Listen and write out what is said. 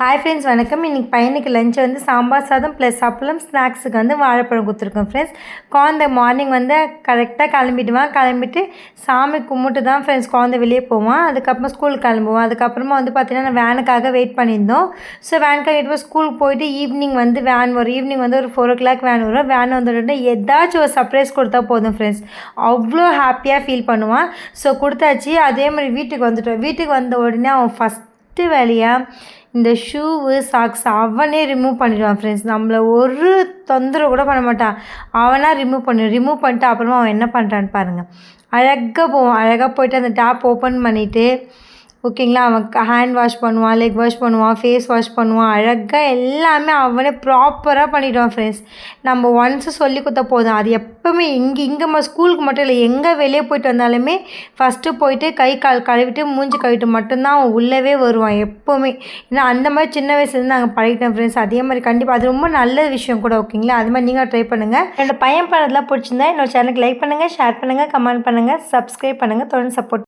Hi friends, வணக்கம். இன்றைக்கி பையனுக்கு லஞ்ச் வந்து சாம்பார் சாதம் ப்ளஸ் அப்பளம், ஸ்நாக்ஸுக்கு வந்து வாழைப்பழம் கொடுத்துருக்கோம் ஃப்ரெண்ட்ஸ். குழந்தை மார்னிங் வந்து கரெக்டாக கிளம்பிட்டு சாமி கும்பிட்டு தான் ஃப்ரெண்ட்ஸ் குழந்தை வெளியே போவான். அதுக்கப்புறம் ஸ்கூலுக்கு கிளம்புவான். அதுக்கப்புறமா வந்து பார்த்திங்கன்னா வேனுக்காக வெயிட் பண்ணியிருந்தோம். ஸோ வேனுக்காக வெயிட் பண்ணி ஸ்கூலுக்கு போயிட்டு ஈவினிங் வந்து வேன் வரும். ஈவினிங் வந்து ஒரு 4 o'clock வேன் வரும். வேன் வந்துட்டு ஏதாச்சும் ஒரு சர்ப்ரைஸ் கொடுத்தா போதும் ஃப்ரெண்ட்ஸ், அவ்வளோ ஹாப்பியாக ஃபீல் பண்ணுவான். ஸோ கொடுத்தாச்சு. அதே மாதிரி வீட்டுக்கு வந்துட்டோம். வீட்டுக்கு வந்த உடனே அவன் ஃபஸ்ட்டு வேலையாக இந்த ஷூவு சாக்ஸ் அவனே ரிமூவ் பண்ணிடுவான் ஃப்ரெண்ட்ஸ். நம்மளை ஒரு தொந்தரவு கூட பண்ண மாட்டான். அவனாக ரிமூவ் பண்ணிட்டு அப்புறமா அவன் என்ன பண்ணுறான்னு பாருங்கள். அழகாக போவான். அழகாக போய்ட்டு அந்த டேப் ஓப்பன் பண்ணிவிட்டு ஓகேங்களா, அவன் ஹேண்ட் வாஷ் பண்ணுவான், லெக் வாஷ் பண்ணுவான், ஃபேஸ் வாஷ் பண்ணுவான். அழகாக எல்லாமே அவனே ப்ராப்பராக பண்ணிவிடுவான் ஃப்ரெண்ட்ஸ். நம்ம ஒன்ஸு சொல்லி கொடுத்தா போதும். அது எப்போவுமே இங்கே ஸ்கூலுக்கு மட்டும் இல்லை, எங்கே வெளியே போயிட்டு வந்தாலுமே ஃபஸ்ட்டு போயிட்டு கை கால் கழுவிட்டு மூஞ்சி கழுவிட்டு மட்டும்தான் அவன் உள்ளவே வருவான் எப்போவுமே. ஏன்னா அந்த மாதிரி சின்ன வயசுலேருந்து நாங்கள் பழகிட்டோம் ஃப்ரெண்ட்ஸ். அதே மாதிரி கண்டிப்பாக அது ரொம்ப நல்ல விஷயம் கூட. ஓகேங்களா, அது மாதிரி நீங்கள் ட்ரை பண்ணுங்கள். என்னோடய பையன் பண்ணதெல்லாம் பிடிச்சிருந்தா என்னோட சேனலுக்கு லைக் பண்ணுங்கள், ஷேர் பண்ணுங்கள், கமெண்ட் பண்ணுங்கள், சப்ஸ்கிரைப் பண்ணுங்கள், தொடர்ந்து சப்போர்ட்